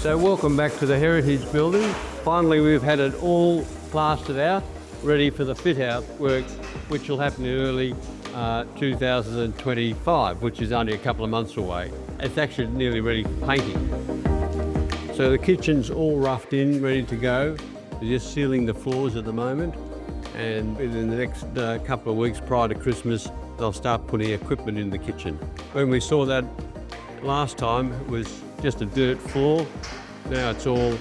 So welcome back to the Heritage Building. Finally we've had it all plastered out, ready for the fit-out works, which will happen in early 2025, which is only a couple of months away. It's actually nearly ready for painting. So the kitchen's all roughed in, ready to go. They're just sealing the floors at the moment, and within the next couple of weeks prior to Christmas, they'll start putting equipment in the kitchen. When we saw that last time, it was just a dirt floor. Now it's all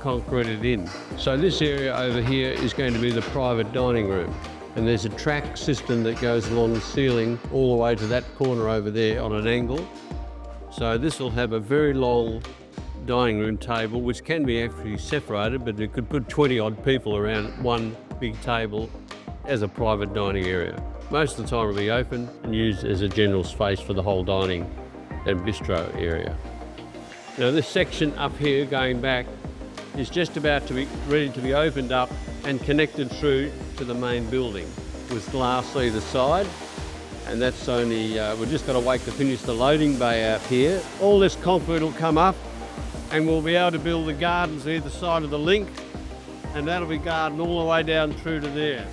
concreted in. So this area over here is going to be the private dining room. And there's a track system that goes along the ceiling all the way to that corner over there on an angle. So this will have a very long dining room table, which can be actually separated, but it could put 20 odd people around one big table as a private dining area. Most of the time it'll be open and used as a general space for the whole dining and bistro area. Now this section up here going back is just about to be ready to be opened up and connected through to the main building with glass either side. And that's only, we've just got to wait to finish the loading bay out here. All this concrete will come up and we'll be able to build the gardens either side of the link, and that'll be garden all the way down through to there.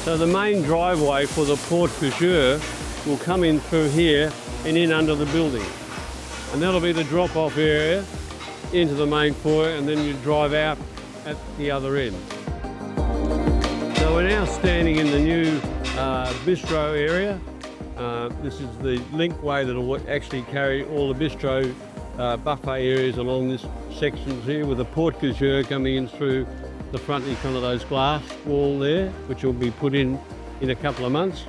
So the main driveway for the porte cochere will come in through here and in under the building. And that'll be the drop-off area into the main foyer, and then you drive out at the other end. So we're now standing in the new bistro area. This is the linkway that will actually carry all the bistro buffet areas along this section here, with the porte cochere coming in through the front in front of those glass wall there, which will be put in a couple of months.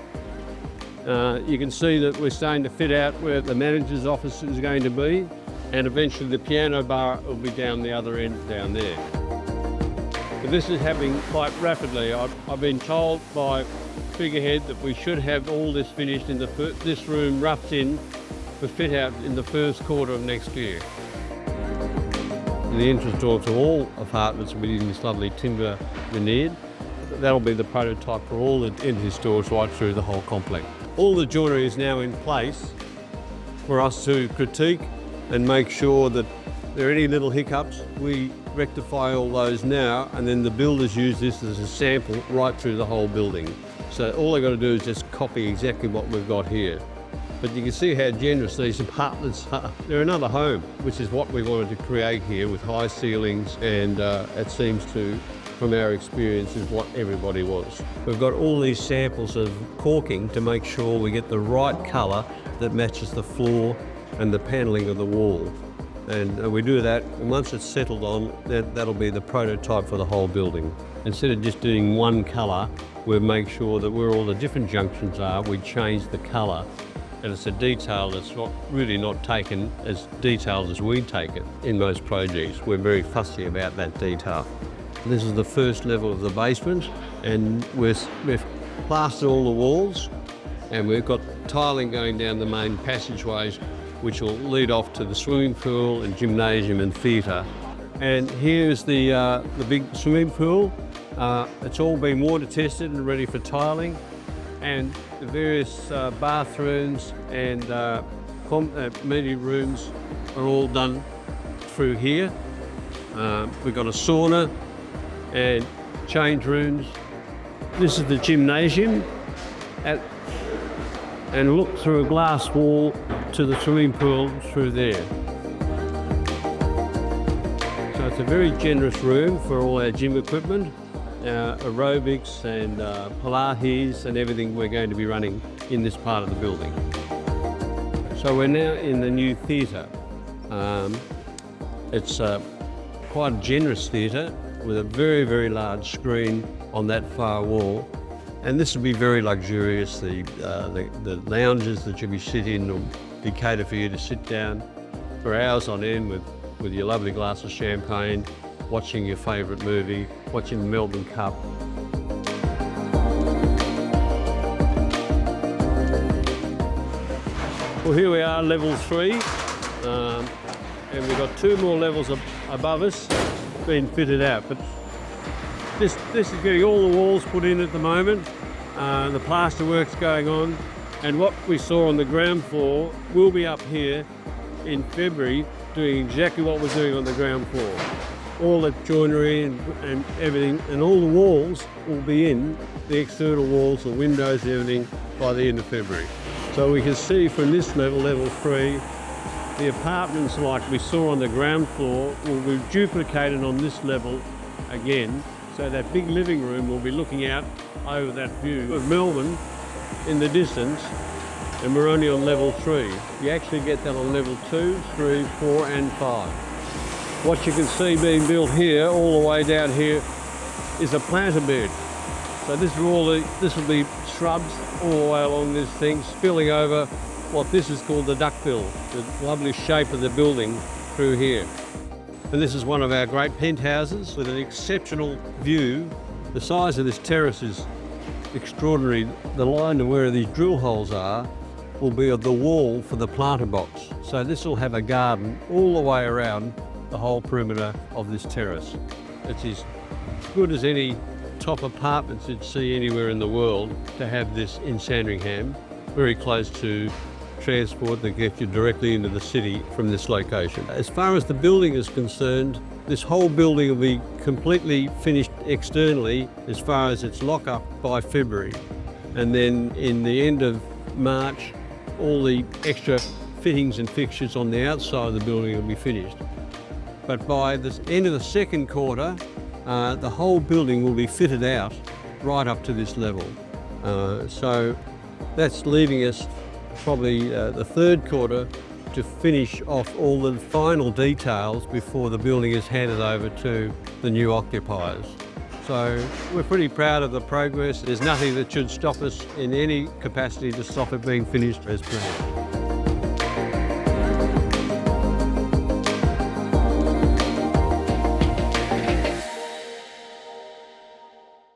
You can see that we're starting to fit out where the manager's office is going to be, and eventually the piano bar will be down the other end down there. But this is happening quite rapidly. I've been told by Figurehead that we should have all this finished in this room roughed in for fit out in the first quarter of next year. The entrance door to all apartments will be in this lovely timber veneered. That'll be the prototype for all the entrance stores right through the whole complex. All the joinery is now in place for us to critique and make sure that there are any little hiccups. We rectify all those now, and then the builders use this as a sample right through the whole building. So all they've got to do is just copy exactly what we've got here. But you can see how generous these apartments are. They're another home, which is what we wanted to create here with high ceilings, and it seems to, from our experience, is what everybody wants. We've got all these samples of caulking to make sure we get the right colour that matches the floor and the panelling of the wall. And we do that, and once it's settled on, that'll be the prototype for the whole building. Instead of just doing one colour, we'll make sure that where all the different junctions are, we change the colour. And it's a detail that's really not taken as detailed as we take it in most projects. We're very fussy about that detail. This is the first level of the basement, and we've plastered all the walls, and we've got tiling going down the main passageways, which will lead off to the swimming pool and gymnasium and theatre. And here's the big swimming pool. It's all been water tested and ready for tiling, and the various bathrooms and meeting rooms are all done through here. We've got a sauna and change rooms. This is the gymnasium, and look through a glass wall to the swimming pool through there. So it's a very generous room for all our gym equipment, aerobics and Pilates and everything we're going to be running in this part of the building. So we're now in the new theatre. It's quite a generous theatre with a very, very large screen on that far wall. And this will be very luxurious. The lounges that you'll be sitting will be catered for you to sit down for hours on end with your lovely glass of champagne, watching your favourite movie, watching the Melbourne Cup. Well, here we are, level 3, and we've got 2 more levels above us being fitted out. But this is getting all the walls put in at the moment. The plaster work's going on, and what we saw on the ground floor will be up here in February doing exactly what we're doing on the ground floor. All the joinery and everything, and all the walls will be in, the external walls, the windows, everything, by the end of February. So we can see from this level, level 3, the apartments like we saw on the ground floor will be duplicated on this level again. So that big living room will be looking out over that view of Melbourne in the distance, and we're only on level 3. You actually get that on level 2, 3, 4 and 5. What you can see being built here, all the way down here, is a planter bed. So this will be shrubs all the way along this thing, spilling over what this is called the duckbill, the lovely shape of the building through here. And this is one of our great penthouses with an exceptional view. The size of this terrace is extraordinary. The line of where these drill holes are will be of the wall for the planter box. So this will have a garden all the way around the whole perimeter of this terrace. It's as good as any top apartments you'd see anywhere in the world to have this in Sandringham, very close to transport that gets you directly into the city from this location. As far as the building is concerned, this whole building will be completely finished externally as far as its lock-up by February. And then in the end of March, all the extra fittings and fixtures on the outside of the building will be finished. But by the end of the second quarter, the whole building will be fitted out right up to this level. So that's leaving us probably the third quarter to finish off all the final details before the building is handed over to the new occupiers. So we're pretty proud of the progress. There's nothing that should stop us in any capacity to stop it being finished as planned.